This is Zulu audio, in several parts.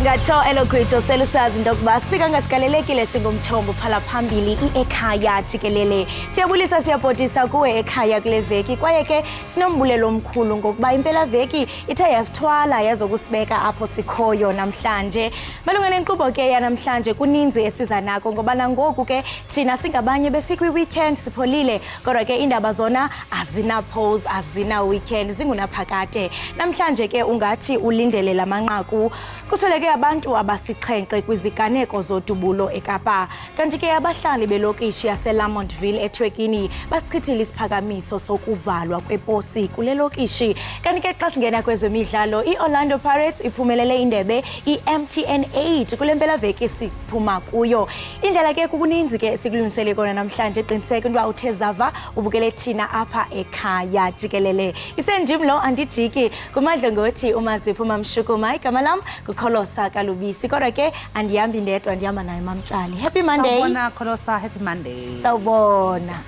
Singatsho elogwethu selusazi into yokuba sifika ngasigalelekile singumthombo phala phambili Ekhaya Jikelele. Siyabulisa siyabhodisa kuwe Ekhaya kule veki kwaye ke sinombulelo omkhulu ngokuba impela veki ithe yasithwala yazokusibeka apho sikhoyo namhlanje. Malunga nenkqubo ke yanamhlanje kuninzi esiza nako ngoba nangoku ke thina singabanye besikwi-weekend sipholile kodwa ke indaba zona azina pause azina weekend zingunaphakade. Namhlanje ke ungathi ulindele lamanqaku kusweleke abantu abasixhenxe kwiziganeko zodubulo eKapa. Kanti ke abahlali belokishi yaseLamontville eThekwini basichithile isiphakamiso sokuvalwa kweposi kule lokishi. Kanti ke xa singena kwezemidlalo iOrlando Pirates iphumelele indebe iMTN 8 kule mpelaveki siphuma kuyo. Indlela ke kukuninzi ke sikulungisele kona namhlanje qiniseka into uthe zava ubukele thina apha Ekhaya Jikelele. Isenjim lo andijiki kumadlo ngothi umazipho mamshukuma igama lam Kholosa Kalubisi kodwa ke andihambi ndedwa ndihamba naye mamtshali. Happy Monday. Sawubona Kholosa, happy Monday. Sawubona.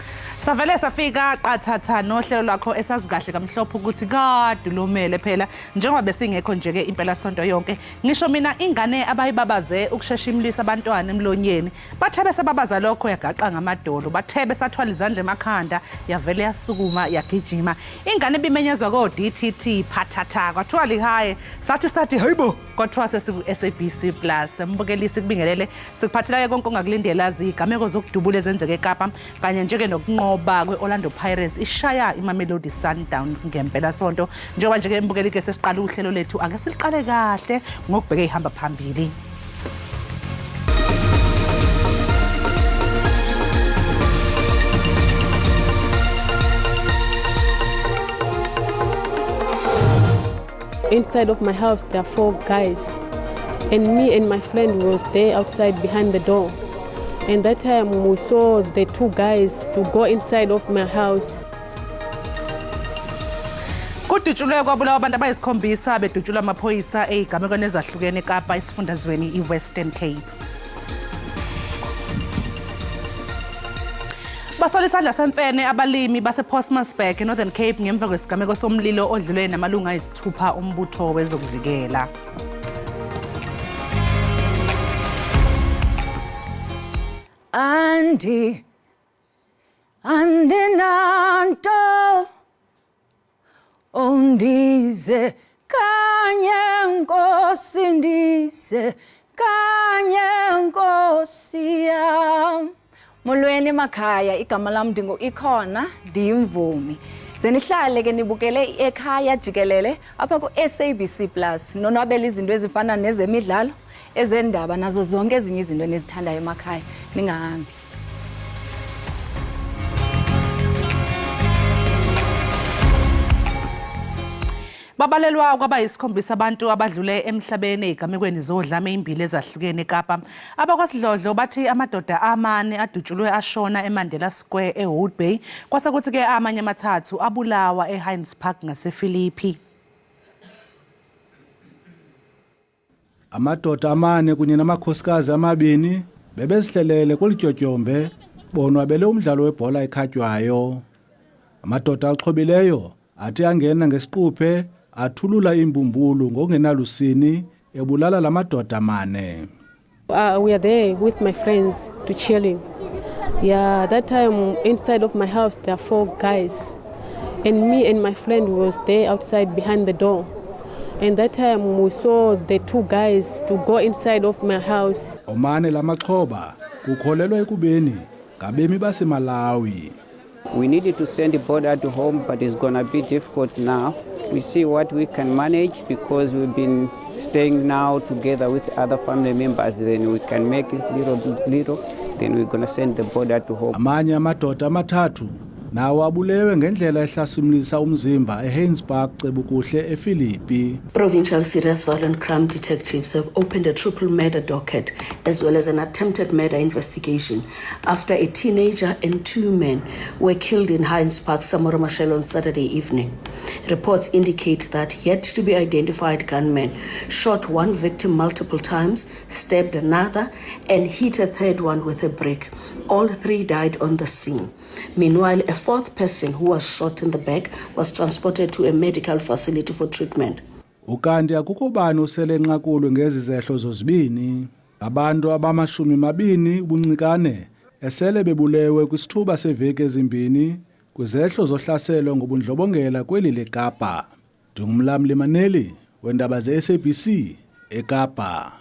Savele safika qathatha nohlelo lwakho esazi kahle kamhlophe ukuthi kade lomele phela njengoba besingekho nje ke impela sonto yonke. Ngisho mina ingane abayibabaze ukushesha imlisa abantwana emlonyeni. Bathe bese babaza lokho yagaqa ngamadolo. Bathe besathwala izandla emakhanda yavele yasukuma yagijima. Ingane bimenyezwa ko DTT phathatha kwathiwa lihaye sathi hayibo kwathiwa sesiku SABC Plus. Mbukelisi kubingelele sikuphathela konke ongakulindela zigameko zokudubula ezenzeke eKapa kanye nje ke nokunqoba kwe-Orlando Pirates ishaya iMamelodi Sundowns ngempela sonto njengoba nje ke imbukeli ke sesiqala uhlelo lethu ake siliqale kahle ngokubheka ihamba phambili. Inside of my house there are 4 guys and me and my friend was there outside behind the door. And that time we saw the 2 guys to go inside of my house. Kudutshulwe kwabulawa abantu abayisikhombisa bedutshulwa amaphoyisa ezigamekweni ezahlukene eKapa isifundazweni iWestern Cape. Basola isandla semfene abalimi basePostmasburg eNorthern Cape ngemva kwesigameko somlilo odlule namalunga ayisithupha ombutho wezokuvikela. Andinanto ondize kanye nkosi ndize kanye nkosi yam. Molweni emakhaya igama lam ndingu Ikhona ndiyimvumi. Zenihlale ke nibukele Ekhaya Jikelele apha ku SABC Plus nonwabela izinto ezifana nezemidlalo ezendaba nazo zonke ezinye izinto enizithandayo emakhaya ningahambi. Babalelwa kwaba yisikhombisa abantu abadlule emhlabeni ezigamekweni zodlame ezimbili ezahlukene eKapa. Abakwasidlodlo bathi amadoda amane adutshulwe ashona eMandela Square eHood Bay kwase kuthi ke amanye amathathu abulawa eHines Park ngasePhilippi. Amadoda amane kunye namakhosikazi amabini bebezihlelele kulityotyombe bonwabele umdlalo webhola ekhatywayo. Amadoda axhobileyo athi angena ngesiquphe athulula imbumbulu ngokungenalusini ebulala lamadoda amane. We are there with my friends to chilling. Yeah, that time inside of my house there are 4 guys and me and my friend was there outside behind the door. And that time we saw the 2 guys to go inside of my house. Omane lamaxhoba kukholelwa ekubeni ngabemi baseMalawi. We needed to send the border to home, but it's going to be difficult now. We see what we can manage because we've been staying now together with other family members. Then we can make it little. Then we're going to send the border to home. Amanye amadoda amathathu nawo abulewe ngendlela ehlasimlisa umzimba eHines Park cebukuhle ePhilippi. Provincial Serious Violent Crime detectives have opened a triple murder docket as well as an attempted murder investigation after a teenager and 2 men were killed in Hines Park, Samora Machel on Saturday evening. Reports indicate that yet to be identified gunmen shot 1 victim multiple times, stabbed another and hit a 3rd one with a brick. All 3 died on the scene. Meanwhile, a 4th person who was shot in the back was transported to a medical facility for treatment. ukanti akukho bani usele enqakulwe ngezi zehlo zozibini. Abantu abama-20 ubuncikane esele bebulewe kwisithuba seveki ezimbini kwizehlo zohlaselo ngobundlobongela kweli leKapa. Ndingumlamli Maneli weendaba ze-SABC eKapa.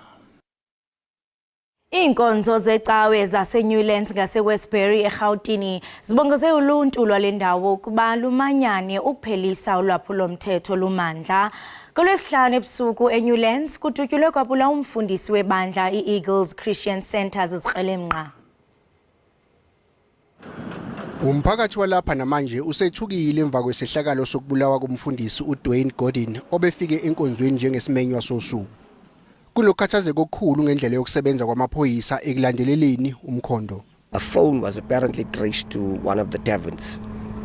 Iinkonzo zecawe zaseNewlands ngaseWestbury eRhawutini zibongoze uluntu lwale ndawo ukuba lumanyane ukuphelisa ulwaphulo-mthetho lumandla. KoLwesihlanu ebusuku eNewlands kututyulwe kwaphula umfundisi webandla i-Eagles Christian Centre zizikrelemnqa. Umphakathi walapha namanje usethukile emva kwesehlakalo sokubulawa komfundisi uDwayne Gordon obefike enkonzweni njengesimenywa sosuku. Kunokhathazeko okukhulu ngendlela yokusebenza kwamaphoyisa ekulandeleleni umkhondo. A phone was apparently traced to one of the taverns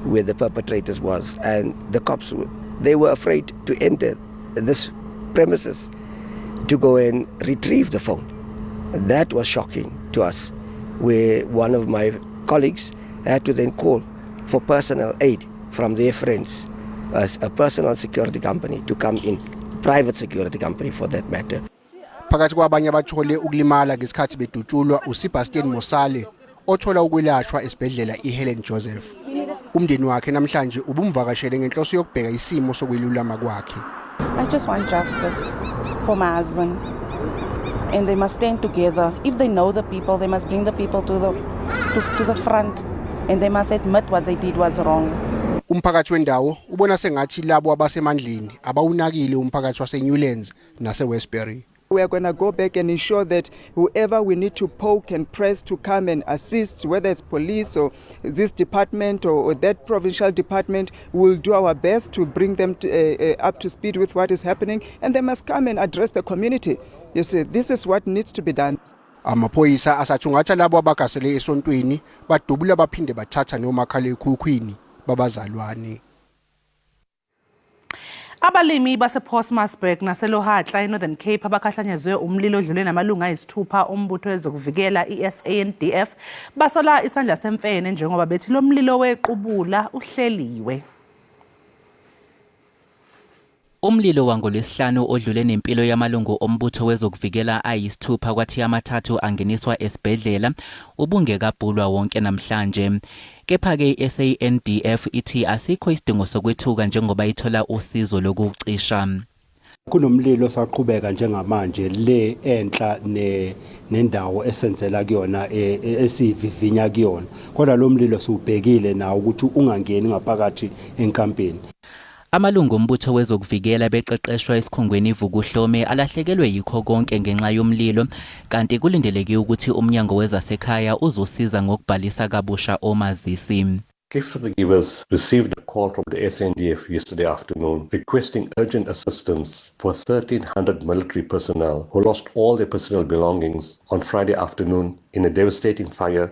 where the perpetrators was, and the cops they were afraid to enter this premises to go and retrieve the phone. That was shocking to us, where one of my colleagues had to then call for personal aid from their friends as a personal security company to come in, private security company for that matter. Phakathi kwabanye abathole ukulimala ngesikhathi bedutshulwa uSebastian Mosale othola ukwelashwa esibhedlela iHelen Joseph. Umndeni wakhe namhlanje ubumvakashele ngenhloso yokubheka isimo sokwelulama kwakhe. I just want justice for my husband, and they must stand together. If they know the people, they must bring the people to the front, and they must admit what they did was wrong. Umphakathi wendawo ubona sengathi labo abasemandleni abawunakile umphakathi waseNewlands naseWestbury. We are going to go back and ensure that whoever we need to poke and press to come and assist, whether it's police or this department or that provincial department, will do our best to bring them up to speed with what is happening, and they must come and address the community. You see, this is what needs to be done. Amaphoyisa asathungatha labo abagasele esontweni badubula baphinde bathatha nomakhalekhukhwini babazalwane. Abalimi basePostmasburg naseLohatla eNorthern Cape abakhahlanyezwe umlilo odlule namalunga ayisithupha ombutho wezokuvikela iSANDF basola isandla semfene njengoba bethi lo mlilo wequbula uhleliwe. Umlilo wangolwesihlanu odlule nempilo yamalungu ombutho wezokuvikela ayisithupha kwathi amathathu angeniswa esibhedlela ubungekabhulwa wonke namhlanje. Kepha-ke iSANDF ithi asikho isidingo sokwethuka njengoba ithola usizo lokucisha. Kunomlilo osaqhubeka njengamanje le enhla nendawo esenzela kuyona esivivinya kuyona. Kodwa lo mlilo siubhekile na ukuthi ungangeni ngaphakathi enkampeni. Amalungu ombutho wezokuvikela beqeqeshwa esikhungweni iVukuhlome alahlekelwe yikho konke ngenxa yomlilo kanti kulindeleke ukuthi umnyango wezasekhaya uzosiza ngokubhalisa kabusha omazisi. Clifford Givers received a call from the SANDF yesterday afternoon requesting urgent assistance for 1,300 military personnel who lost all their personal belongings on Friday afternoon in a devastating fire.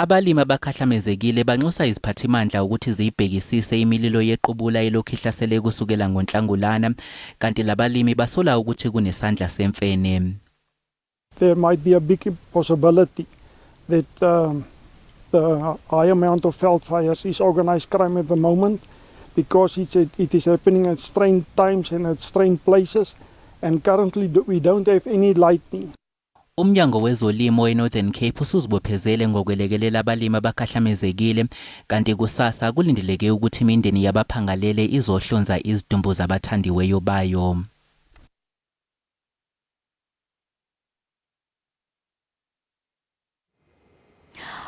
Abalimi abakhahlamezekile banxusa iziphathimandla ukuthi ziyibhekisise imililo yequbula elokhu ihlasele kusukela ngoNhlangulana kanti labalimi basola ukuthi kunesandla semfene. There might be a big possibility that the high amount of veld fires is organized crime at the moment because it is happening at strange times and at strange places, and currently we don't have any lightning. Umnyango wezolimo eNorthern Cape usuzibophezele ngokwelekelela abalimi abakhahlamezekile kanti kusasa kulindeleke ukuthi imindeni yabaphangalele izohlonza izidumbu zabathandiweyo bayo.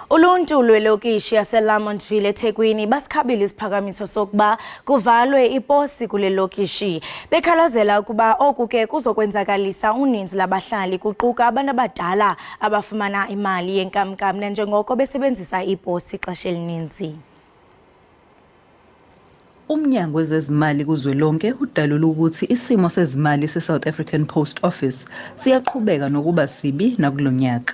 Uluntu lwelokishi yaseLamontville eThekwini basikhabile isiphakamiso sokuba kuvalwe iposi kule lokishi. Bekhalazela ukuba oku ke kuzokwenzakalisa uninzi labahlali kuquka abantu abadala abafumana imali yenkamnkam njengoko besebenzisa iposi ixesha elininzi. Umnyango wezezimali kuzwelonke udalula ukuthi isimo sezimali seSouth African Post Office siyaqhubeka nokuba sibi nakulonyaka.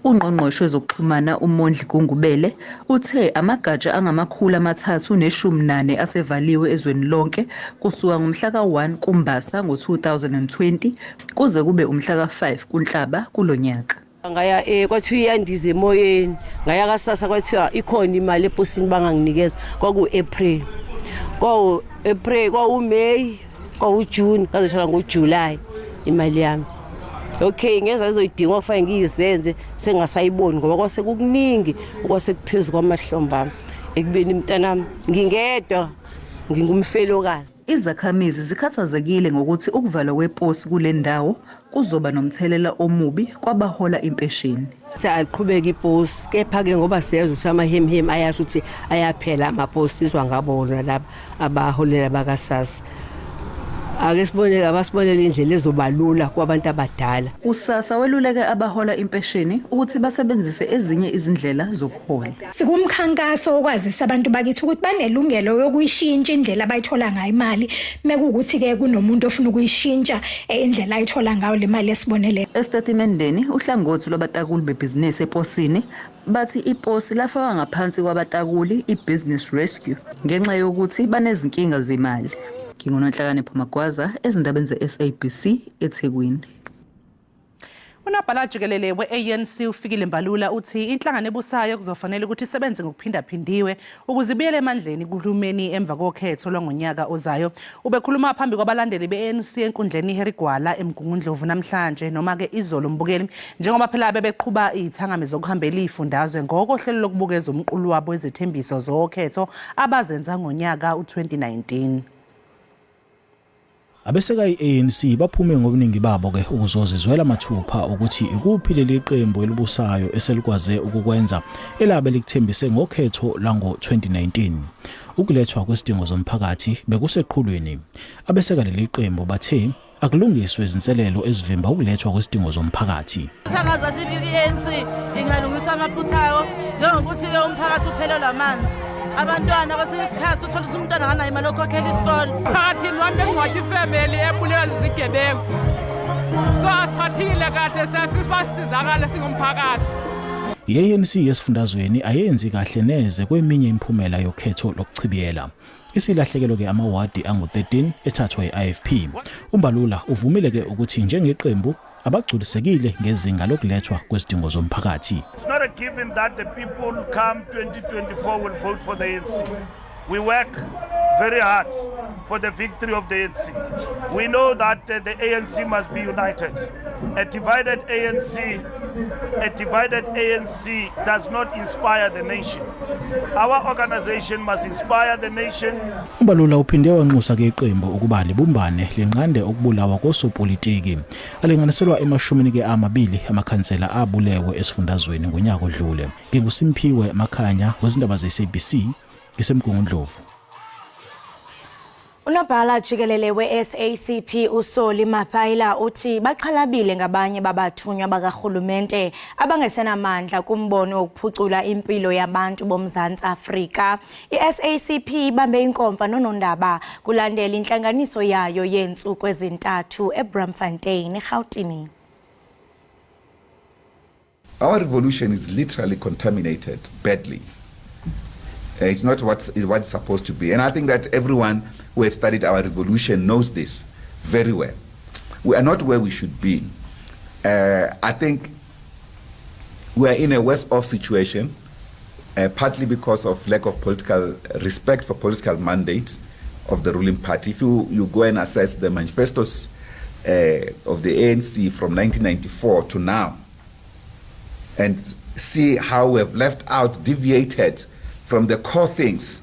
Ungqongqoshe wezokuxhumana uMondli Gungubele uthe amagatsha angama318 asevaliwe ezweni lonke kusuka ngomhla ka1 kuMbasa ngo2020 kuze kube umhla ka5 kuNhlaba kulonyaka. Ngaya kwathiwa iyandize emoyeni ngaya kasasa kwathiwa ikhona imali eposini banganginikeza kwaku April kwawu May kwaJune ngazoshala ngoJuly imali yami. Okay, ngeza izoyidinga kufanele ngiyizenze sengasayiboni ngoba kwase kukuningi okwase kuphezulu kwamahlombe ami ekubeni mntanami ngingedwa ngingumfelokazi. Izakhamizi zikhathazekile ngokuthi ukuvalwa kweposi kule ndawo kuzoba nomthelela omubi kwabahola impesheni. Siyaqhubeka iposi kepha-ke ngoba siyazi ukuthi amahemhem ayazi ukuthi ayaphela amaposi izwa ngabona laba abaholela bakaSASSA. Ake sibonele abasibonele indlela ezobalula kwabantu abadala. USASSA weluleke abahola impesheni ukuthi basebenzise ezinye izindlela zokuhola. Sikumkhankaso okwazisa abantu bakithi ukuthi banelungelo lokuyishintsha indlela abayithola ngayo imali mekuwukuthi ke kunomuntu ofuna ukuyishintsha indlela ayithola ngayo le mali esibonele. Estatementeni uhlangothi lwabatakuli bebhizinisi eposini bathi iposi lafaka ngaphansi kwabatakuli ibusiness rescue ngenxa yokuthi banezinkinga zemali. Ngingonhlakane Phumagwaza ezindabeni ze-SABC eThekwini. Unobhala Jikelele we-ANC ufikile Mbalula uthi inhlangano ebusayo kuzofanele ukuthi isebenze ngokuphindaphindiwe ukuze ibuyele emandleni kuhulumeni emva kokhetho lwangonyaka ozayo. Ubekhuluma phambi kwabalandeli be-ANC enkundleni iHerigwala eMgungundlovu namhlanje noma ke izolo mbukeli njengoba phela bebeqhuba izithangame zokuhambela izifundazwe ngokohlelo lokubukeza umqulu wabo wezithembiso zokhetho abazenza ngonyaka u2019. Abeseka i-ANC baphume ngobuningi babo ke ukuzozizwela amathupha ukuthi ikuphi leli qembu elibusayo eselikwaze ukukwenza elabe likuthembise ngokhetho lango-2019. Ukulethwa kwesidingo zomphakathi bekuseqhulwini. Abeseka leli qembu bathe akulungiswe izinselelo ezivimba ukulethwa kwesidingo zomphakathi. Sangaza i-ANC ingalungisa amaphutha ayo njengokuthi ke umphakathi uphelelwa amanzi. Abantwana basesikhathi uthola ukuthi umntwana nganayo imali yokukhokhela isikole. Phakathini wami bengcwatha ifamily ebulewe izigebengu. So asiphathile kahle siyafisa basizakala singumphakathi. I-ANC yesifundazweni ayenzi kahle neze kweminye imphumela yokhetho lokuchibiyela. Isilahlekelo ke amawadi angu-13 ethathwa yi-IFP. Umbalula uvumile ke ukuthi njengeqembu abagculisekile ngezinga lokulethwa kwesidingo zomphakathi. It's not a given that the people come 2024 will vote for the ANC. We work very hard for the victory of the ANC. We know that the ANC must be united. A divided ANC does not inspire the nation. Our organization must inspire the nation. Umbalula uphinde wanxusa ke iqembu ukuba libumbane lenqande ukubulawa kosopolitiki. Alinganiselwa emashumini ke amabili amakhansela abulewe esifundazweni ngonyaka odlule. NginguSimphiwe Makhanya wezindaba ze-SABC ngisemgungundlovu. Unobhala Jikelele we-SACP uSoli Maphaila uthi baxhalabile ngabanye babathunywa bakahulumente abangesenamandla kumbono wokuphucula impilo yabantu boMzantsi Afrika. I-SACP bambe inkomfa noNondaba kulandela inhlanganiso yayo yentsuku ezintathu eBramfontein eGauteng. Our revolution is literally contaminated badly. It's not what it's supposed to be. And I think that everyone who has studied our revolution knows this very well. We are not where we should be. I think we are in a worse off situation, partly because of lack of political respect for political mandate of the ruling party. If you go and assess the manifestos of the ANC from 1994 to now, and see how we have left out, deviated from the core things,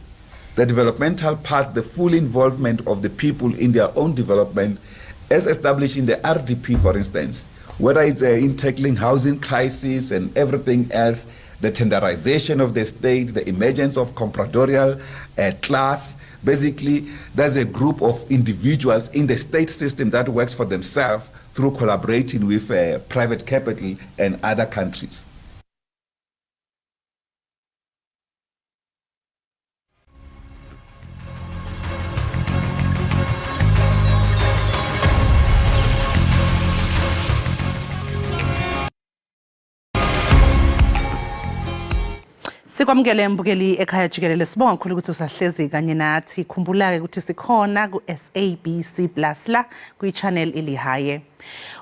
the developmental part, the full involvement of the people in their own development, as established in the RDP, for instance, whether it's in tackling housing crisis and everything else, the tenderization of the state, the emergence of compradorial class. Basically, there's a group of individuals in the state system that works for themselves through collaborating with private capital and other countries. Sikwamukele mbukeli Ekhaya Jikelele, sibonga kakhulu ukuthi usahlezi kanye nathi. Khumbula-ke ukuthi sikhona ku-SABC Plus la kwi-channel ilihaye.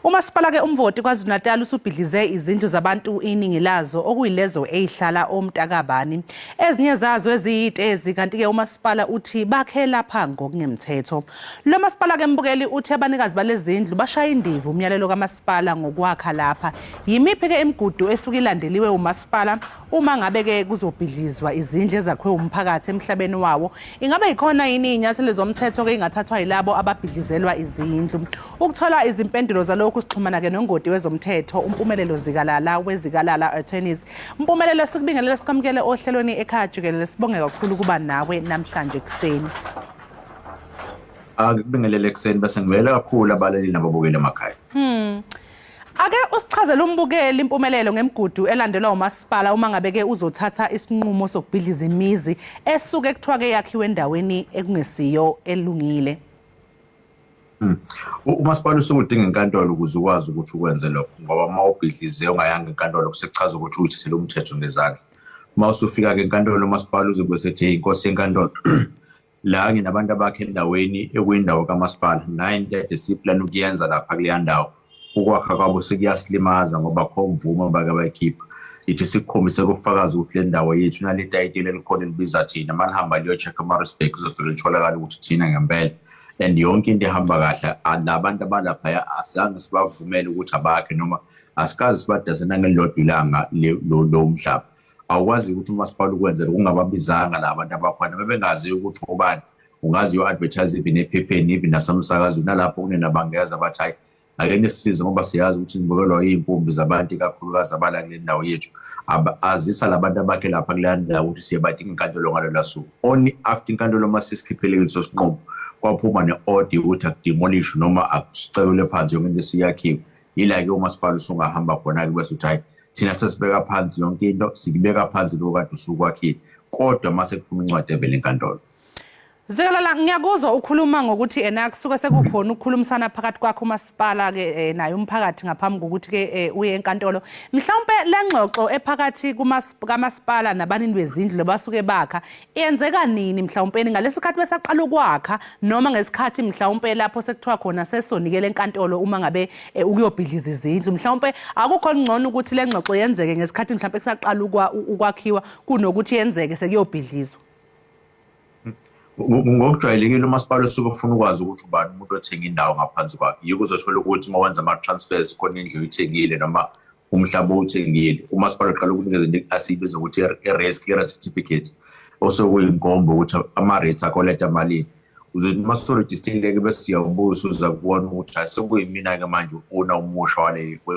Umasipala ke umvoti KwaZulu-Natal usubhidlize izindlu zabantu iningi lazo okuyilezo ezihlala oMtakabani. Ezinye zazo eziyitezi kanti ke umasipala uthi bakhe lapha ngokungemthetho. Lo masipala ke mbukeli uthi abanikazi balezindlu bashaya indivu umyalelo kamasipala ngokwakha lapha. Yimiphi ke imigudu esuke ilandeliwe umasipala uma ngabe ke kuzobhidlizwa izindlu ezakhiwe umphakathi emhlabeni wawo? Ingabe ikhona yini inyathelo zomthetho ke ingathathwa yilabo ababhidlizelwa izindlu? Ukuthola izimpendulo zalokhu sixhumana ke nongoti wezomthetho uMpumelelo Zikalala wezikalala attorneys. Mpumelelo sikubingelela sikamkele ohlelweni ekhaya Jikelele, sibonge kakhulu kuba nawe namhlanje kuseni. Akubingelele ekuseni bese ngivela kakhulu abaleli nababukeli emakhaya. Ake usichazele umbukeli Impumelelo ngemigudu elandelwa umasipala uma ngabe ke uzothatha isinqumo sokubhidliza imizi esuke kuthiwa ke yakhiwe endaweni ekungesiyo elungile. Umasipala usuke udinga inkantolo ukuze ukwazi ukuthi ukwenze lokho, ngoba uma ubhidlize ungayanga inkantolo kusekuchaza ukuthi uyithathele umthetho ngezandla. Uma usufika ke enkantolo umasipala uzobe sethi inkosi yenkantolo la nginabantu abakhe endaweni ekuyindawo kamasipala, naye into ediscipline ukuyenza lapha kuleya ndawo ukwakha kwabo sekuyasilimaza ngoba kho mvumo bake bayikhipha. Ithi sikukhombise ukufakaza ukuthi le ndawo yethu nale tayitile elikhona elibiza thina malihamba liyo-check ama-respect kuzofika litholakala ukuthi thina ngempela and yonke into ehamba kahle. Labantu abalaphaya asange sibavumele ukuthi abakhe noma asikazi sibadase nangelilodwa ilanga lo mhlaba. Awukwazi ukuthi umasipala ukwenzela kungababizanga labantu abakhona bebengazi ukuthi ubani. Ungazi yo-advertise even ephepheni even nasemsakazweni nalapho kunenabangeza abathi hayi ake nisisize ngoba siyazi ukuthi nibukelwa iy'nkumbi zabantu ikakhulukazi abala kule ndawo yethu. Azisa labantu abakhe lapha kuleya ndawo ukuthi siyabadinga inkantolo ngalola suku. Only after inkantolo uma sesikhiphele leso sinqumo kwaphuma ne-order ukuthi akudemolishwe noma akucekelwe phansi yonke into esiyakhiwe. Yila-ke umasipala usungahamba khona-ke bese uthi hayi thina sesibeka phansi yonke into sikubeka phansi lokho kade usukwakhile kodwa mase kuphuma incwadi evela enkantolo. Zikalala ngiyakuzwa ukhuluma ngokuthi ena kusuke sekukhona ukukhulumisana phakathi kwakho umasipala ke naye umphakathi ngaphambi kokuthi ke uye enkantolo. Mhlawumbe lengxoxo ephakathi kamasipala nabanini bezindlu basuke bakha iyenzeka nini mhlawumbe ngalesikhathi besaqala ukwakha noma ngesikhathi mhlawumbe lapho sekuthiwa khona sesonikele enkantolo uma ngabe ukuyobhidliza izindlu? Mhlawumbe akukho ngcono ukuthi lengxoxo yenzeke ngesikhathi mhlawumbe kusaqala ukwakhiwa kunokuthi yenzeke sekuyobhidlizwa. Ngokujwayelekile umasipala usuke ufuna ukwazi ukuthi ubani umuntu othenga indawo ngaphansi kwakhe. Yiko uzothola ukuthi uma wenza ama-transfers khona indlu uyithengile noma umhlaba owuthengile, umasipala uqala ukunikeza into asiyibiza ukuthi i-raise clearance certificate osokuyinkombo ukuthi ama-rates akoleta malini. Uzothi uma solo-distinct-ke bese siyawubuza uza kubona ukuthi sekuyimina-ke manje ufuna umusha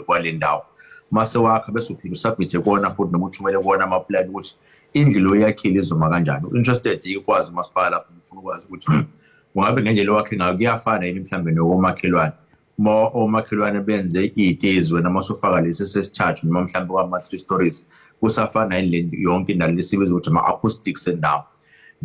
wale ndawo. Mase wakha bese uphinde usubmithe kuwona futhi noma uthumele kuwona ama-plan ukuthi indlu lo yakhile izoma kanjani. Interested ikwazi umasipala ufuna ukwazi ukuthi ngabe ngendlela wakhe ngayo kuyafana yini mhlambe nokomakhelwane. Uma omakhelwane benze iy'tezi wena uma sufaka lesi sesithathu noma mhlambe kwama-3 stories kusafana yini yonke indawo lesibiza ukuthi ama-acoustics endawo.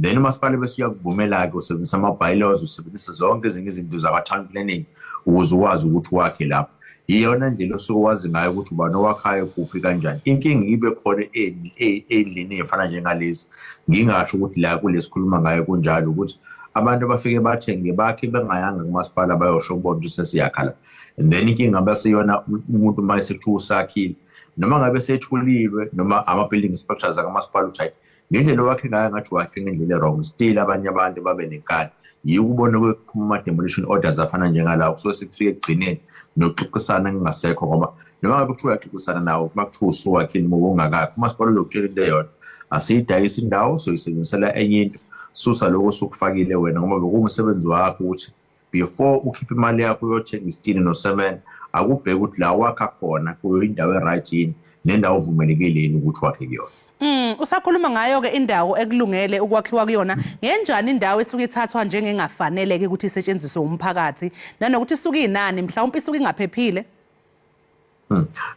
Then umasipala bese uyakuvumela-ke usebenzisa ama-bylaws usebenzisa zonke ezinye izinto zakwa-town planning ukuze ukwazi ukuthi wakhe lapho. Iyona ndlela osuke wazi ngayo ukuthi ubani owakhayo kuphi kanjani. Inkinga ibe khona ey'ndlini ey'fana njengalezi. Ngingasho ukuthi la kulesikhuluma ngayo kunjalo ukuthi abantu abafike bathenge bakhe bengayanga kumasipala bayosho kubona ukuthi sesiyakhala. And then inkinga basiyona umuntu uma esekuthiwa usakhile noma ngabe sethuliwe noma ama-building inspectors akamasipala uthi hayi ngendlela wakhe ngayo ngathi wakhe ngendlela e-wrong. Still abanye abantu babe nenkani. Yikubona kwephuma ama-demolition orders afana njengalawo kusuke sekufike ekugcineni nokuxoxisana kungasekho ngoba noma ngabe kuthiwa uyaxoxisana nawo uma kuthiwa usuwakhile uma ungakakhi umasipala uzokutshela into eyodwa asiyidayisa indawo soyisebenzisela enye into susa lokho osukufakile wena ngoba bekuwumsebenzi wakho ukuthi before ukhiphe imali yakho uyothenga isitini nosemeni akubheke ukuthi la wakha khona kuyindawo e-right yini nendawo ovumelekile yini ukuthi wakhe kuyona. Usakhuluma ngayo ke indawo ekulungele ukwakhiwa kuyona. Ngenjani indawo esuke ithathwa njengengafanele ke ukuthi isetshenziswe umphakathi nanokuthi isuke inani mhlawumbe isuke ingaphephile?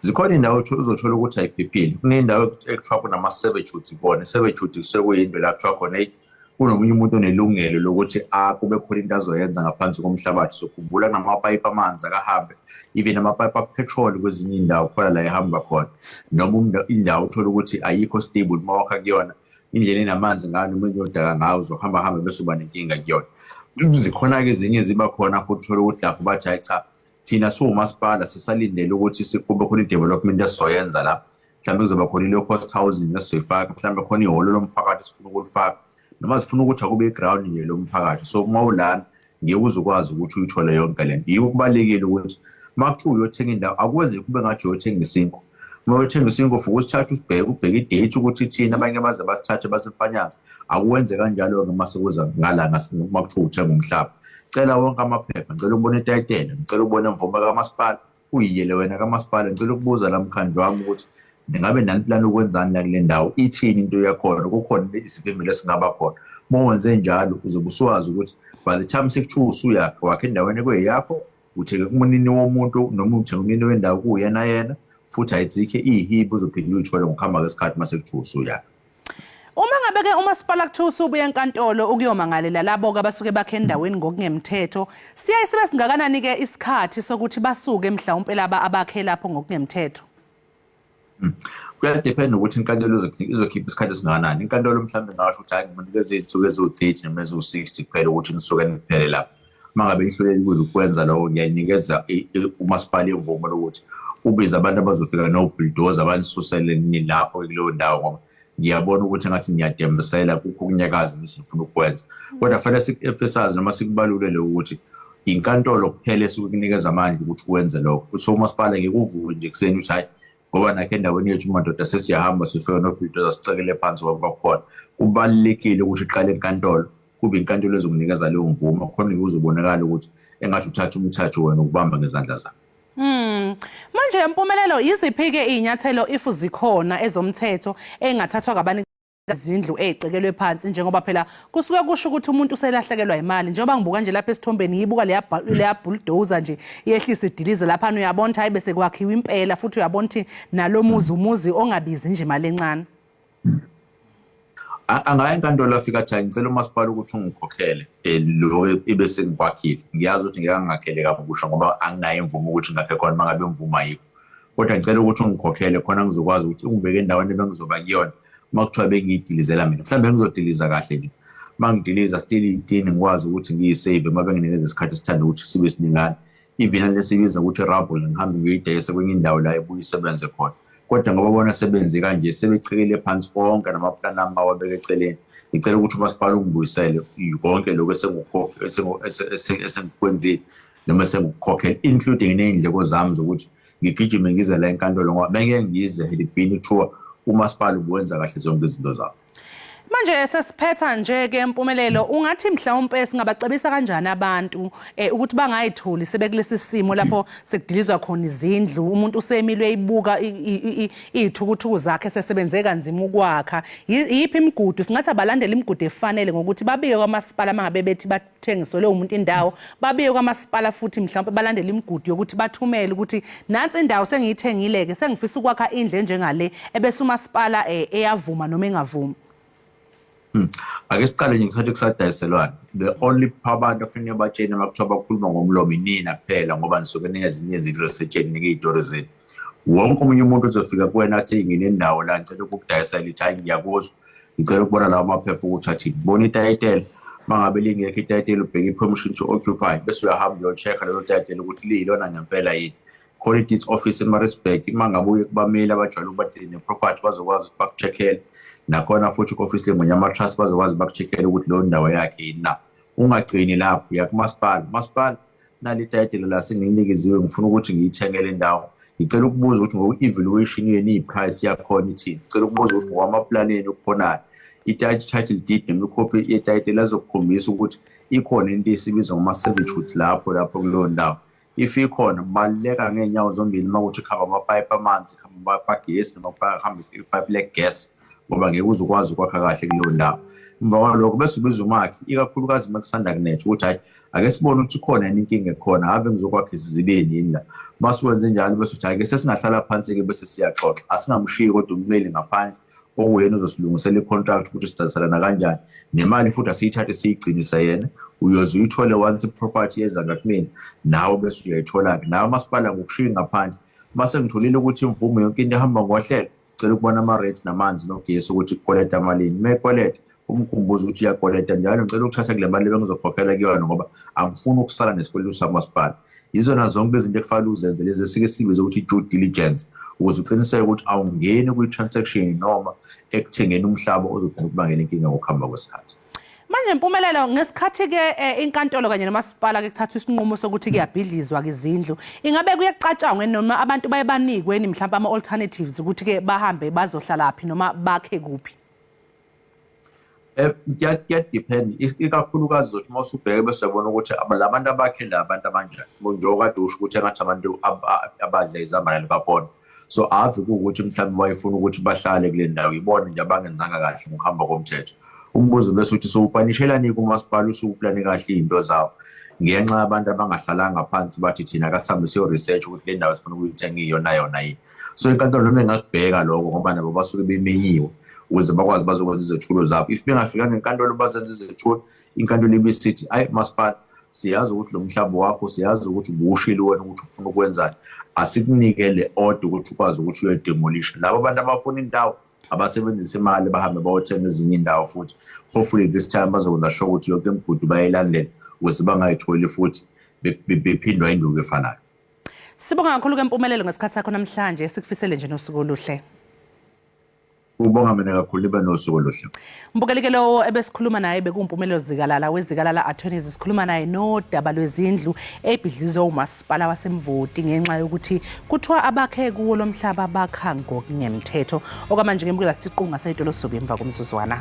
Zikhona indawo uzothola ukuthi ayiphephile. Kunendawo ekuthiwa kunama-servitude kubona. I-servitude kusuke kuyinto la kuthiwa khona kunomunye umuntu onelungelo lokuthi kube khona into azoyenza ngaphansi komhlabathi. Sokhumbula namapayipi amanzi akahambe even amapayipi apetrol kwezinye indawo khona la ehamba khona noma indawo uthola ukuthi ayikho stable uma wakha kuyona indlela enamanzi ngayo noma yodaka ngayo uzohamba hambe bese uba nenkinga kuyona. Zikhona-ke ezinye ziba khona futhi uthola ukuthi lapho bathi hayi cha thina siwumasipala sisalindele ukuthi sikube khona i-development esizoyenza la mhlawumbe kuzoba khona i-low-cost housing esizoyifaka mhlawumbe khona ihholo lomphakathi sifuna ukulifaka noma sifuna ukuthi akube i-ground nje lomphakathi so uma ulana ngeke uzokwazi ukuthi uyithole yonke le nto. Yiko kubalulekile ukuthi uma kuthiwa uyothenga indawo akwenze kube ngathi uyothenga isinkwa. Uma uyothenga isinkwa futhi usithathe ubheke idate ukuthi thina abanye baze basithathe basemfanyaza akuwenze kanjalo-ke uma sekuza ngala uma kuthiwa uthenga umhlaba. Cela wonke amaphepha, ngicela ukubona itayitela, ngicela ukubona imvume kamasipala, uyiyele wena kamasipala, ngicela ukubuza la mkhandlu wami ukuthi ngabe nani plan ukwenzani la kule ndawo, ithini into yakhona, kukhona isivimelo esingaba khona. Uma wenze njalo uzobe usuwazi ukuthi by the time sekuthiwa usuyakhe wakhe endaweni ekuyeyakho, uthenge kumunini womuntu noma uthenge umunini wendawo kuyena yena, futhi ayizikhe iyihibe uzophinde uyithole ngokuhamba kwesikhathi uma sekuthiwa usuyakhe. Uma ngabe-ke umasipala kuthiwa usubuya enkantolo ukuyomangalela labo-ke abasuke bakhe endaweni ngokungemthetho, siyaye sibe singakanani-ke isikhathi sokuthi basuke mhlawumpe laba abakhe lapho ngokungemthetho? Kuyadependa ukuthi inkantolo izokhipha isikhathi esingakanani. Inkantolo mhlawumbe ngasho ukuthi hayi ngimunikeze iy'nsuku eziwu-30 noma eziwu-60 kuphela ukuthi nisuke niphele lapho. Uma ngabe lihlulekile ukwenza lokho ngiyanikeza umasipala imvumo lokuthi ubize abantu abazofika no-bulldozer abanisusele nini lapho kuleyo ndawo ngoba ngiyabona ukuthi ngathi ngiyadembesela kukho ukunyakaza ngisifuna ukwenza. Kodwa fanele sik-emphasize noma sikubalulele ukuthi inkantolo kuphela esikunikeza amandla ukuthi wenze lokho. So umasipala ngikuvuke nje kuseni ukuthi hayi ngoba nakho endaweni yethu madoda sesiyahamba sifika no-bulldozer sicekele phansi kwakhona. Kubalulekile ukuthi iqale enkantolo kube inkantolo ezokunikeza leyo mvumo khona uzobonakala ukuthi engathi uthatha umthatho wena ukubamba ngezandla zakho. Manje impumelelo yiziphi-ke iy'nyathelo ifu zikhona ezomthetho engathathwa ngabanikazi izindlu ey'cekelwe phansi njengoba phela kusuke kusho ukuthi umuntu uselahlekelwa imali njengoba ngibuka nje lapha esithombeni yibuka leya bulldozer nje yehlisa idilize laphana uyabona ukuthi hayi bese kwakhiwa impela futhi uyabona ukuthi nalo umuzi ongabizi nje imali encane. Angaya enkantolo afika athi ngicela umasipala ukuthi ungikhokhele lo ibe sengikwakhile. Ngiyazi ukuthi ngeke ngingakhele kabusha ngoba anginayo imvumo ukuthi ngakhe khona uma ngabe imvumo ayikho. Kodwa ngicela ukuthi ungikhokhele khona ngizokwazi ukuthi ungibeke endaweni ebengizoba kuyona uma kuthiwa bengiyidilizela mina. Mhlawumbe ngizodiliza kahle nje. Uma ngidiliza still iy'tini ngikwazi ukuthi ngiyisave uma benginikeza isikhathi esithanda ukuthi sibe siningana. Ivina lesibiza ukuthi rubble ngihambe ngiyidayise kwenye indawo la ebuye isebenze khona. Kodwa ngoba bona sebenzi kanje sebechekele phansi konke namaplani ami awabeke eceleni. Ngicela ukuthi umasipala ungibuyisele konke lokho esengikukwenzile noma esengikukhokhela including ney'ndleko zami zokuthi ngigijime ngize la enkantolo ngoba bengeke ngize helibhini kuthiwa umasipala ubuwenza kahle zonke izinto zabo. Manje sesiphetha nje-ke impumelelo ungathi mhlawumpe singabacebisa kanjani abantu ukuthi bangayitholi sebekulesi simo lapho sekudilizwa khona izindlu umuntu usemile uyibuka iy'thukuthuku zakhe sesebenze kanzima ukwakha. Yiphi imigudu singathi abalandela imigudu efanele ngokuthi babike kwamasipala uma ngabe bethi bathengiselwe umuntu indawo babike kwamasipala futhi mhlawumpe balandele imigudu yokuthi bathumele ukuthi nansi indawo sengiyithengile-ke sengifisa ukwakha indlu enjengale ebese umasipala eyavuma noma engavumi. Ake siqale nje ngisathi kusadayiselwana. The only abantu afanele batshene uma kuthiwa bakhuluma ngomlomo inina kuphela ngoba nisuke nezinye izinto ezisetsheni ngiy'tori zenu. Wonke omunye umuntu uzofika kuwena athi nginendawo la ngicela ukukudayisela ithi hayi ngiyakuzwa ngicela ukubona lawo maphepha ukuthi athini. Bona itayitela uma ngabe lingekho itayitela ubheke i-permission to occupy bese uyahamba uyo-check-a lelo tayitela ukuthi liyilona ngempela yini. Call it office eMaritzburg uma ngabe uye kubameli abajwayele ukuba ne-property bazokwazi baku-check-ele. Nakhona futhi ku-office lemunye ama-trust bazokwazi baku-check-ele ukuthi leyo ndawo yakhe yini na. Ungagcini lapho uya kumasipala. Masipala nali itayitela la sengiyinikeziwe ngifuna ukuthi ngiyithengele indawo. Ngicela ukubuza ukuthi ngoku-evaluation yeni i-price yakhona ithini. Ngicela ukubuza ukuthi ngokwamaplaneni okukhonayo i-title deed noma ikhophi yetayitela ezokukhombisa ukuthi ikhona into esibiza ngama-servitudes lapho kuleyo ndawo. If ikhona baluleka ngey'nyawo zombili uma kuthi khamba amapayipi amanzi khamba amapayipi agesi noma khamba ipayipi legesi ngoba ngeke uzokwazi ukwakha kahle kuleyo ndawo. Emva kwalokho bese ubiza umakhi ikakhulukazi uma kusanda kunetha ukuthi hayi ake sibone ukuthi khona yini inkinga ekhona ave ngizokwakha isizibeni yini la. Masiwenze njalo bese uthi hayi-ke sesingahlala phansi-ke bese siyaxoxa asingamshiyi kodwa ummeli ngaphandle okuyena uzosilungisela i-contract ukuthi sidayisana kanjani nemali futhi asiyithathe siyigcinise yena uyoze uyithole once i-property yeza ngakumina nawe bese uyayithola-ke nawe masipala ngokushiyi ngaphandle mase ngitholile ukuthi imvumo yonke into ehamba ngohlelo cela ukubona ama-rates namanzi nogesi ukuthi kukoleta malini uma ekoleta umkhumbuzo ukuthi uyakoleta njalo ngicela ukuthatha kule mali ebengizokhokhela kuyona ngoba angifuni ukusala nesikweletu samasipala. Yizona zonke izinto ekufanele uzenze lezi esike sibiza ukuthi due diligence ukuze uqiniseke ukuthi awungeni kwi-transaction noma ekuthengeni umhlaba ozogcina ukubangela inkinga ngokuhamba kwesikhathi. Manje impumelelo ngesikhathi-ke inkantolo kanye nomasipala kuthatha isinqumo sokuthi kuyabhidlizwa izindlu, ingabe kuyaqatshangwe noma abantu baye banikweni mhlawumbe ama-alternatives ukuthi-ke bahambe bazohlalaphi noma bakhe kuphi? Kuyadepend, ikakhulukazi zokuthi uma usubheke bese uyabona ukuthi la bantu abakhe la bantu abanjani. Njengokade usho ukuthi engathi abantu abadla izambane likabona. So ave kuwukuthi mhlawumbe bayefuna ukuthi bahlale kule ndawo yibona nje abangenzanga kahle ngokuhamba komthetho. Umbuzo bese uthi sowuplanishelani kumasipala usuplane kahle izinto zawo ngenxa yabantu abangahlalanga phansi bathi thina kasambe siyo research ukuthi le ndawo sifuna ukuyithenga iyona yini. So inkantolo noma engakubheka lokho ngoba nabo basuke bemenyiwe ukuze bakwazi bazokwenza izethulo zabo. If bengafika nenkantolo bazenza izethulo, inkantolo ibisithi ayi masipala siyazi ukuthi lo mhlaba wakho siyazi ukuthi ubushilo wena ukuthi ufuna ukwenzani, asikunikele order ukuthi ukwazi ukuthi uyedemolish. Labo abantu abafuna indawo abasebenzisa imali bahambe bayothenga ezinye indawo futhi hopefully this time bazokwenza sure ukuthi yonke imigudu bayilandela ukuze bangayitholi futhi bephindwa induku efanayo. Sibonga kakhulu Mpumelelo ngesikhathi sakho namhlanje, sikufisele nje nosuku oluhle. Ubonga mina kakhulu libe nosuku oluhle. Mbukeli-ke lo ebesikhuluma naye bekuMpumelelo Zikalala wezikalala attorneys, sikhuluma naye nodaba lwezindlu ebhidlizwe umasipala waseMvoti ngenxa yokuthi kuthiwa abakhe kuwo lo mhlaba bakha ngokungemthetho. Okwamanje ke mbukela siqunga sayitolo sobe emva komzuzwana.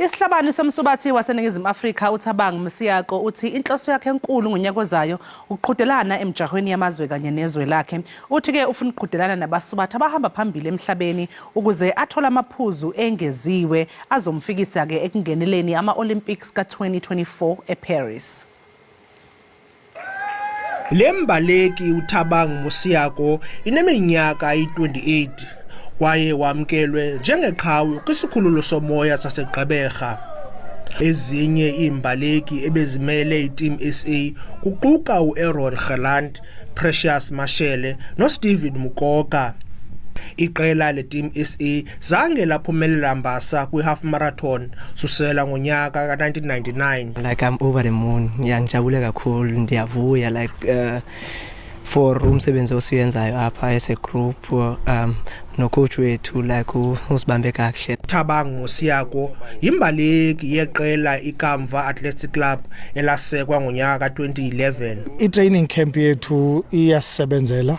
Isihlabani somsubathi waseNingizimu Afrika uThabang Msiyako uthi inhloso yakhe enkulu ngonyaka ozayo uqhudelana emjahweni yamazwe kanye nezwe lakhe. Uthi-ke ufuna ukuqhudelana nabasubathi abahamba phambili emhlabeni ukuze athole amaphuzu engeziwe azomfikisa-ke ekungeneleni ama-Olympics ka-2024 eParis. Lembaleki uThabang Msiyako ineminyaka yi-28. Kwaye wamkelwe njengeqhawe kwisikhululo somoya saseGqeberha. Ezinye iimbaleki ebezimele iTeam SA kuquka uAaron Geland, Precious Mashele noSteven Mukoka. Iqela leTeam SA zange laphumelela mbasa kwi-half marathon susela ngonyaka ka-1999. Like I'm over the moon. Ngijabule kakhulu, ndiyavuya like for umsebenzi osiyenzayo apha as a group no coach wethu like usibambe kahle. Thabang Msiyako imbaleki yeqela iKamva Athletic Club elasekwa ngonyaka ka-2011. I-training camp yethu iyasebenzela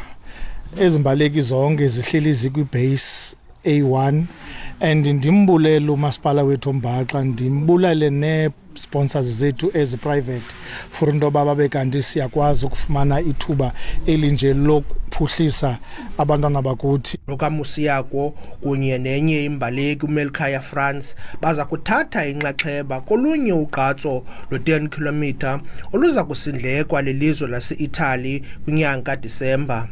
ezimbaleki zonke zihleli zikwi-base A1 and ndimbulela umasipala wethu Mbaxa, ndimbulele ne-sponsors zethu ezi-private for into yoba babe kanti siyakwazi ukufumana ithuba elinje lokuphuhlisa abantwana bakuthi. NokaMsiyako kunye nenye imbaleki uMelkhaya France baza kuthatha inxaxheba kolunye ugqatso lo-10 km oluza kusindlekwa lelizwe lase-Italy kwinyanga kaDisemba.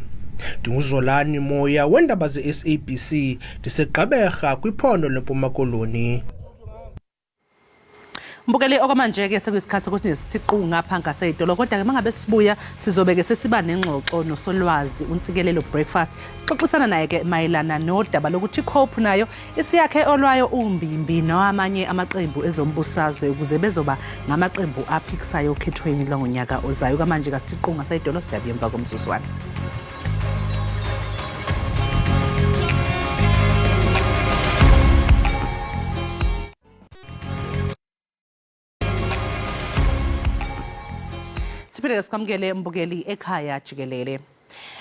Ndinguzolani Moya weendaba ze-SABC ndiseGqeberha kwiphondo leMpuma Koloni. Mbukeli okwamanje-ke sekuyisikhathi sokuthi siqunga ngapha ngaseyitolo, kodwa-ke mangabe sibuya sizobe-ke sesiba nengxoxo nosolwazi uNtsikelelo Breakfast sixoxisana naye-ke mayelana nodaba lokuthi iCope nayo isiyakhe olwayo umbimbi namanye amaqembu ezombusazwe ukuze bezoba ngamaqembu aphikisayo okhethweni lwangonyaka ozayo. Kamanje kasiqunga ngaseyitolo, siyabuya emva komzuzwana. Siphinde sikwamukele mbukeli Ekhaya Jikelele.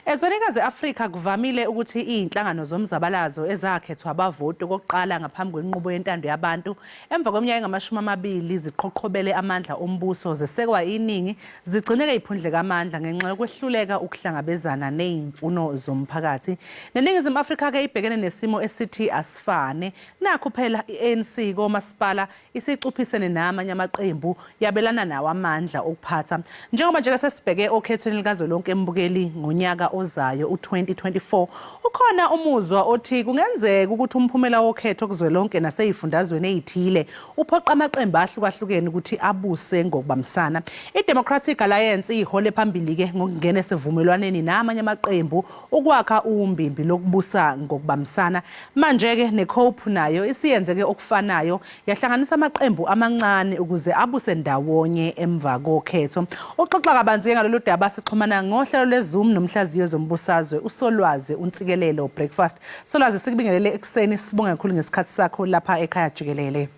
Ezwenikazi Afrika kuvamile ukuthi izinhlangano zomzabalazo ezakhethwa abavoti okokuqala ngaphambi kwenqubo yentando yabantu emva kweminyaka engu-20 ziqhoqhobele amandla ombuso zesekwa iningi zigcineke iphundleka amandla ngenxa yokwehluleka ukuhlangabezana nezimfuno zomphakathi. NeNingizimu Afrika ke ibhekene nesimo esithi asifane. Nakho phela iANC komasipala isicuphisene namanye amaqembu yabelana nawo amandla okuphatha. Njengoba nje sesibheke okhethweni likazwelonke mbukeli ngonyaka ozayo u2024 ukhona umuzwa othi kungenzeka ukuthi umphumela wokhetho kuzwelonke naseyifundazweni ezithile uphoqa amaqembu ahlukahlukene ukuthi abuse ngokubambisana. iDemocratic Alliance ihole phambili ke ngokungena esivumelwaneni namanye amaqembu ukwakha umbimbi lokubusa ngokubambisana. Manje ke neCope nayo isiyenze ke okufanayo yahlanganisa amaqembu amancane ukuze abuse ndawonye emva kokhetho. Uxoxa kabanzi ngalolu daba sixhumana ngohlelo lweZoom nomhlaziyo zombusazwe uSolwazi uNtsikelelo breakfast. Solwazi sikubingelele ekseni sibonga kakhulu ngesikhathi sakho lapha ekhaya Jikelele.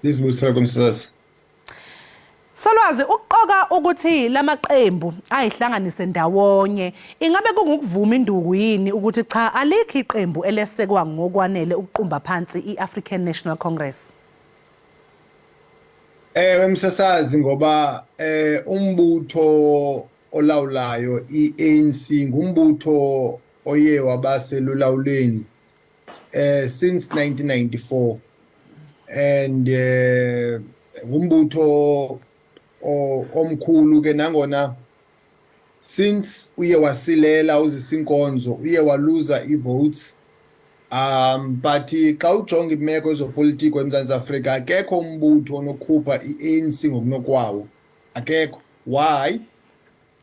Lizibusela komsakazi. Solwazi uqoka ukuthi lamaqembu ayihlanganise ndawonye ingabe kungukuvuma induku yini ukuthi cha alikho iqembu elesekwa ngokwanele ukuqumba phansi iAfrican National Congress? Msasazi ngoba umbutho olawulayo iANC ngumbutho oye wabaselulawuleni since 1994 and umbutho omkhulu ke nangona since uye wasilela uzisinkonzo uye waluza ivotes but xa ujonga imeko ezopolitiko eMzantsi Afrika akekho umbutho onokhupha iANC ngokunokwawo akekho. Why?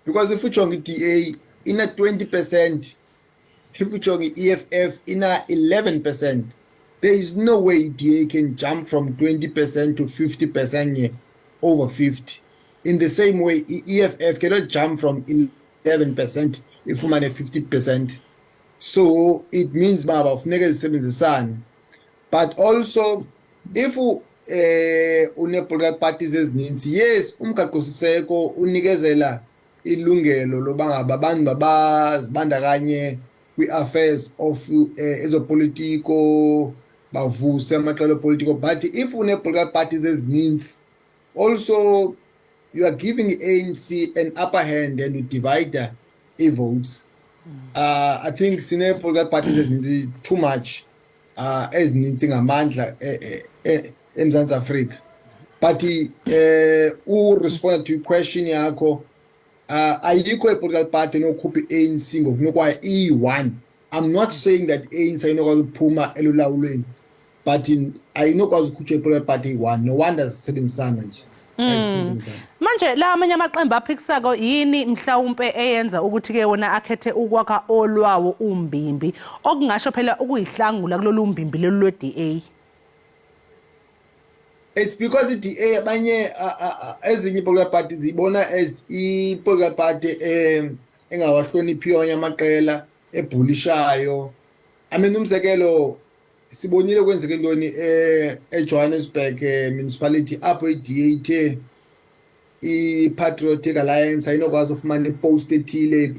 Because if ujonga iDA ina 20%, if ujonga iEFF ina 11%, there is no way iDA can jump from 20% to 50% over 50. In the same way, EFF cannot jump from 11% if we manage 50%. So it means baba funeka zisebenzisane. But also if une-political parties ezininzi, yes, umgaqo-siseko unikezela ilungelo loba ngaba abantu babazibandakanye kwi-affairs of ezopolitiko bavuse amaqela opolitiko, but if une-political parties ezininzi, also you are giving ANC an upper hand and you divide votes. I think sine-political parties ezininzi too much ezininzi ngamandla eMzantsi Afrika. But respond to your question yakho, ayikho i-political party enokhupha i-ANC ngokunokwayo iyi-one. I'm not saying that ANC ayinokwazi ukuphuma elulawulweni, but ayinokwazi ukukhutshwa i-political party iyi-one. No wonder sisebenzisana nje. Manje la amanye amaqembu aphikisako yini mhlawumbe eyenza ukuthi ke wona akhethe ukwakha olwawo umbimbi okungasho phela ukuyihlangula kulolu mbimbi lolu lwe-DA? It's because iDA abanye ezinye political parties zibona as i-political party engawahloniphiyo amanye amaqela ebhulishayo. I mean umzekelo sibonile kwenzeke intoni eJohannesburg municipality apho iDA ithe i-Patriotic Alliance ayinokwazi ufumana ipost ethile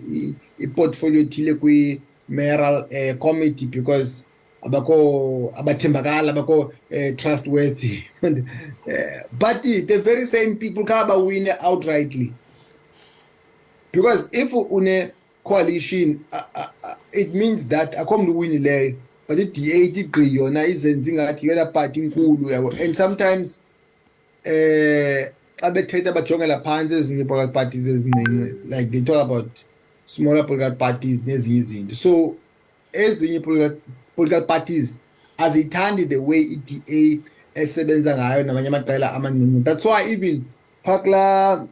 iportfolio ethile kwi-mayoral committee because abakho abathembakala abakho trustworthy. But the very same people kaba win outrightly, because if une coalition it means that akho mntu winileyo, but iDA igqi yona izenza ingathi yona party inkulu yabo. And sometimes xa bethetha bajongela phansi ezinye political parties eziningi, like they talk about smaller political parties nezinye izinto. So ezinye political parties azithandi the way iDA esebenza ngayo namanye amaqela amaningi. That's why even phakla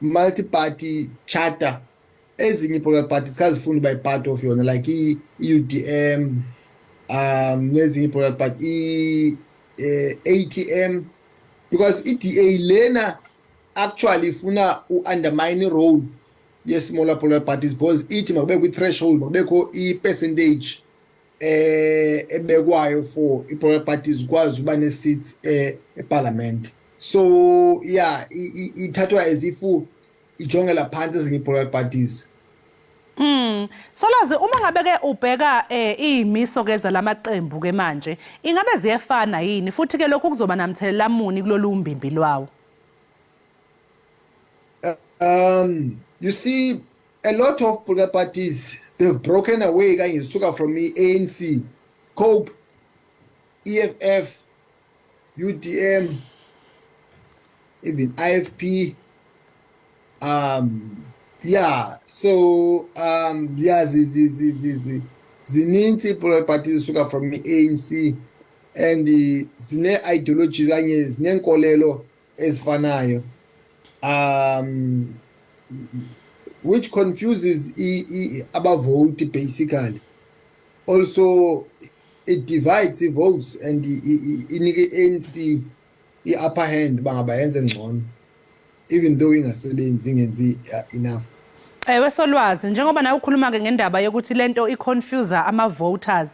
multi-party charter ezinye political parties kazifuna by part of yona, like i-UDM nezinye political party ATM, because iDA lena actually ifuna undermine role smaller political parties because ithi makubekho i-threshold, makubekho i-percentage ebekwayo for i-political parties ukwazi uba ne-seats eparliament. So yeah, ithathwa as if ijongela phansi ezinye i-political parties. Solwazi uma ngabe ke ubheka izimiso ke zalamaqembu ke manje ingabe ziyefana yini futhi ke lokho kuzoba namthelela muni kulolu mbimbi lwawo? You see, a lot of political parties, they've broken away kanye suka from ANC, COPE, EFF, UDM, even IFP, Yeah, so yeah, zininzi political parties suka from ANC and zine ideologies kanye zinenkolelo ezifanayo which confuses abavoti basically. Also it divides the votes and inike ANC upper hand bangabayenze ngcono even though ingasebenzi ingenzi enough. Wesolwazi njengoba nawe ukhuluma ke ngendaba yokuthi lento iconfuse ama-voters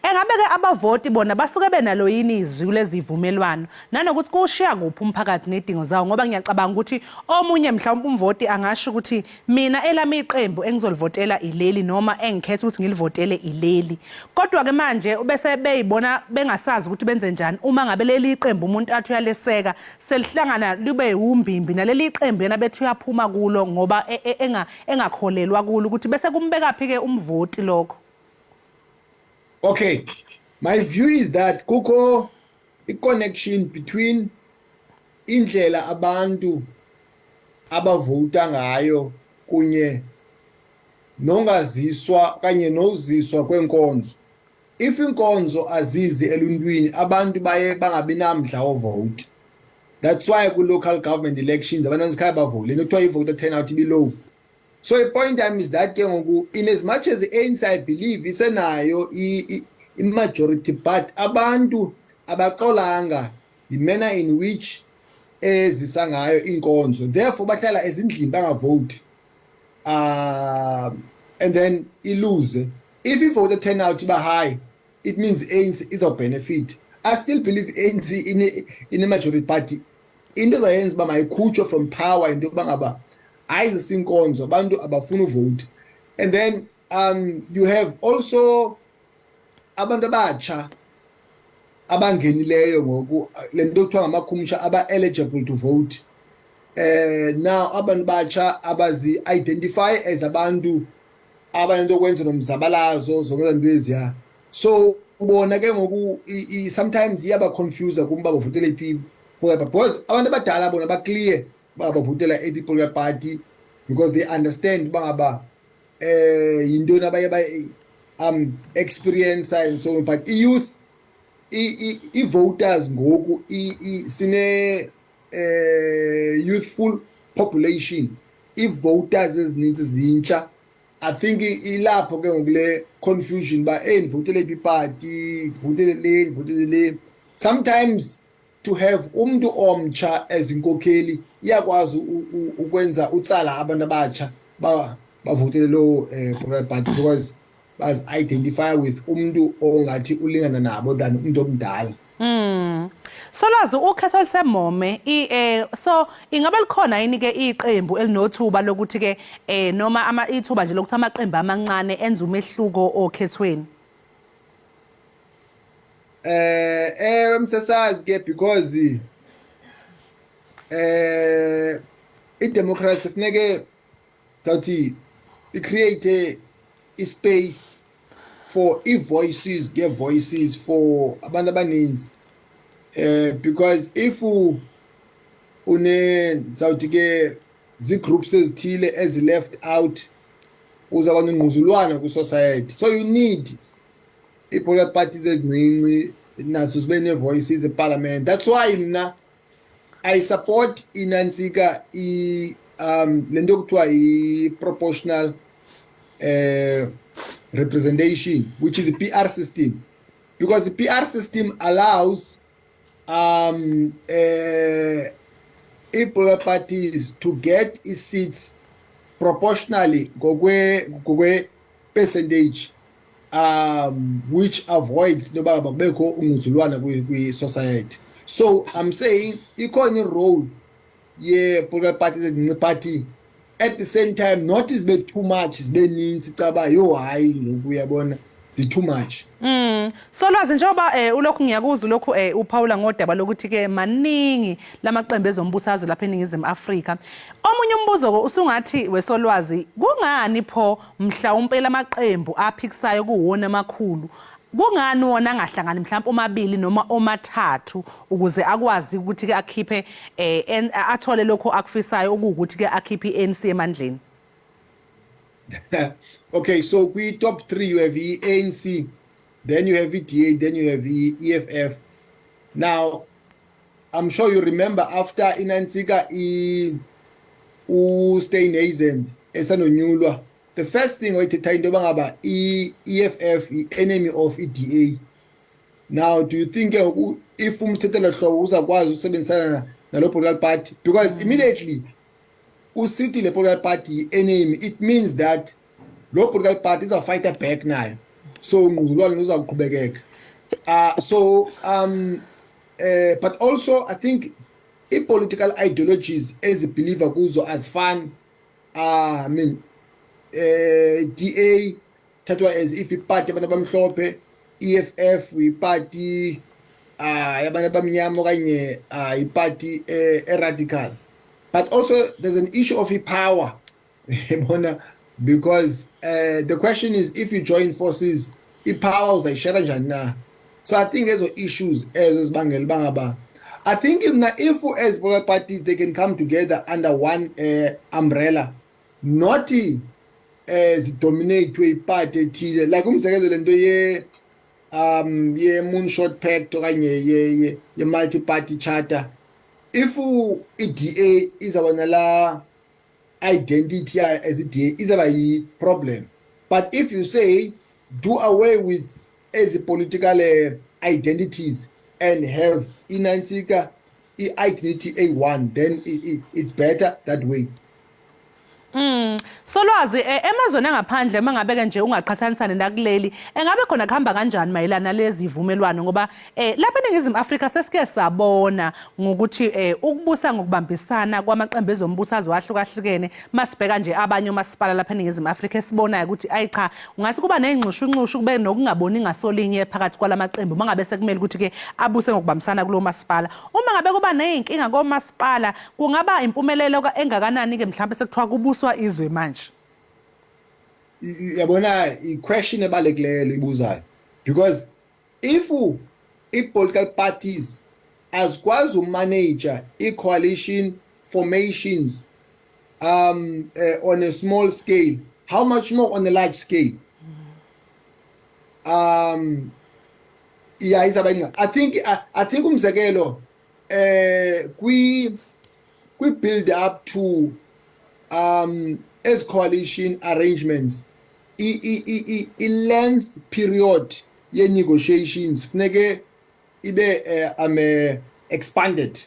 engabe-ke abavoti bona basuke benalo yini izwi kulezi ivumelwano nanokuthi kushiya kuphi umphakathi nedingo zawo ngoba ngiyacabanga ukuthi omunye mhlawumbe umvoti angasho ukuthi mina elami iqembu engizolivotela ileli noma engikhetha ukuthi ngilivotele ileli kodwa-ke manje bese beyibona bengasazi ukuthi benze njani uma ngabe leli iqembu umuntu athi uyaleseka selihlangana libe umbimbi naleli iqembu yena bethi uyaphuma kulo ngoba engakholelwa kulo ukuthi bese kumbeka phi ke umvoti lokho. Okay, my view is that kukho i-connection between indlela abantu abavota ngayo kunye nongaziswa kanye noziswa kwenkonzo. If inkonzo azizi eluntwini abantu baye bangabi namdla wovote. That's why ku local government elections abantu ekhaya bavole nokuthiwa i-voter turnout below. So the point is that in as much as the ANC I believe isenayo i-majority but abantu abaxolanga the manner in which ezisa ngayo inkonzo therefore bahlala ezindlini bangavote and then ilose. If you vote turnout ba high it means ANC is a benefit. I still believe ANC in a majority party into zayenza ba mayikhutshwe from power into bangaba ayizinkonzo abantu abafuna vote. And then you have also abantu abatsha abangenileyo ngoku lento kuthiwa ngamakhumsha aba eligible to vote. Now abantu batsha abazi identify as abantu abantu okwenza nomzabalazo zonke into eziya. So ubona ke ngoku sometimes iyaba confuse kumba bavotela iphi because abantu abadala bona ba clear bavotela a people party because they understand bangaba into nabaye experience and so on. But youth voters ngoku sine youthful population voters ezininzi zintsha. I think ilapho ke ngokule confusion ba ndivotele iphi party votele le. Sometimes to have umntu omtsha ezinkokheli iyakwazi ukwenza utsala abantu abatsha bavotele lo party because bas identify with umntu ongathi ulingana nabo than umuntu omdala. Solwazi ukhetho olusemome so ingabe likhona yini ke iqembu elinothuba lokuthi ke noma ithuba nje lokuthi amaqembu amancane enza umehluko okhethweni? Emsasazi ke because i-democracy funeke zawuthi i-create i-space for i-voices get voices for abantu abaninzi because if zawuthi ke zi-groups ezithile ezi-left out uzaba nongquzulwana kwi-society. So you need i-political parties ezincinci nazo zibe ne-voices eparliament. That's why mna I support inantsika lento kuthiwa i-proportional representation, which is a PR system, because the PR system allows political parties to get its seats proportionally gokwe percentage, which avoids noba babekho ungquzulwana kwi-society. So I'm saying ikhona role political parties in party at the same time not is be too much is be ninzi caba yo hayi lokhu uyabona zi too much. Solwazi njengoba ulokhu ngiyakuzwa lokhu uPaula ngodaba lokuthi ke maningi lamaqembu ezombusazwe lapha eNingizimu Afrika. Omunye umbuzo usungathi wesolwazi kungani pho mhlawumbe lamaqembu aphikisayo kuwona amakhulu kungani wona angahlangani mhlawumbe omabili noma omathathu ukuze akwazi ukuthi ke akhiphe athole lokho akufisayo ukuthi ke akhiphe iNC emandleni? Okay, so we top 3 you have ANC, then you have DA, then you have EFF. Now, I'm sure you remember after inansika uSteinhuisen esanonyulwa, the first thing wayithetha into bangaba EFF enemy of DA. Now, do you think if umthethelo hlobo uzakwazi usebenzisana nalo political party, because immediately usithi le political party enemy, it means that lo political party is a fighter back nayo, so ngquzulwane luzakuqhubekeka. But also I think political ideologies as a believer kuzo as fun, I mean DA thathwa as if iparty abantu abamhlophe, EFF iparty yabantu abamnyama okanye iparty radical. But also there's an issue of power because the question is, if you join forces, power uzayishare njani na? So I think there's issues as bangaba. I think if as political parties they can come together under one umbrella, not as dominate to a party like umzekelo lento ye moonshot pact okanye ye multi-party charter. If DA is our identity as a DA is a problem. But if you say do away with as political identities and have inansika identity A1, then it's better that way. Solwazi emazweni angaphandle mangabeke nje ungaqhathanisana nakuleli engabe khona kuhamba kanjani mayelana lezi vumelwano, ngoba lapha eNingizimu Afrika sesike sabona ngokuthi ukubusa ngokubambisana kwamaqembu ezombusazwe ahlukahlukene masibheka nje abanye umasipala lapha eNingizimu Afrika esibonayo ukuthi ayicha ungathi kuba nezingxushunxushu kube nokungaboni ngasolinye phakathi kwalamaqembu mangabe sekumele ukuthi ke abuse ngokubambisana kulo masipala. Uma ngabe kuba nezinkinga komasipala kungaba impumelelo engakanani ke mhlawumbe sekuthiwa kubuswa izwe manje? Yabona i-question ebalekileyo ibuzayo, because if political parties azikwazi umanage i-coalition formations on a small scale, how much more on a large scale? Yeah, I think umzekelo we build up to as coalition arrangements, length period ye negotiations funeke ibe expanded,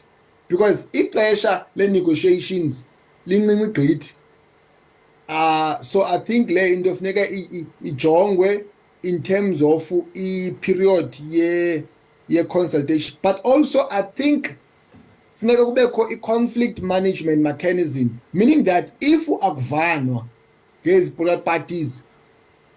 because ixesha le negotiations lincinci gqithi. So I think le into funeka ijongwe in terms of period ye consultation, but also I think funeka kubekho i-conflict management mechanism, meaning that if akuvanwa ngezi political parties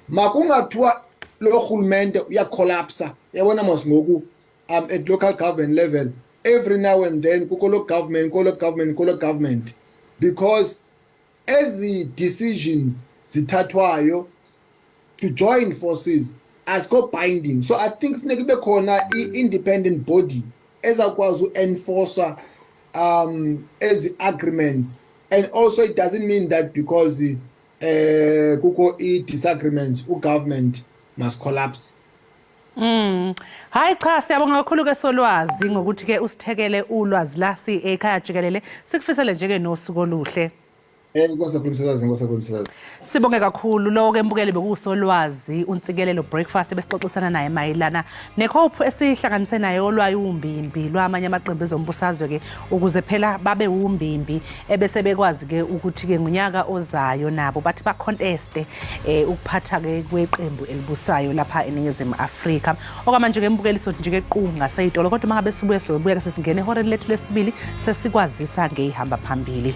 makungathiwa lo rhulumente uyacollapsa. Yabona ngoku at local government level every now and then kukho lo government, because ezi decisions zithathwayo to join forces azikho binding. So I think funeka ibe khona i-independent body ezakwazi u-enforcer as agreements, and also it doesn't mean that because kukho i-disagreements government must collapse. Hayi cha, siyabonga kakhulu ke Solwazi ngokuthi ke usithekele ulwazi la ekhaya jikelele, sikufisele nje ke nosuku oluhle. Sibonge kakhulu lo ke mbukele bekusolwazi untsikelelo breakfast besixoxisana naye mayelana nehope esihlanganise naye olwayo umbimbi lwamanye amaqembu ezombusazwe ke ukuze phela babe umbimbi ebese bekwazi ke ukuthi ke ngonyaka ozayo nabo bathi ba contest ukuphatha ke kweqembu elibusayo lapha eNingizimu Afrika. Okwamanje ke mbukeliso nje ke qunga sayitolo, kodwa mangabe sibuye sobuya ke sesingene ehoreni lethu lesibili sesikwazisa ngehamba phambili.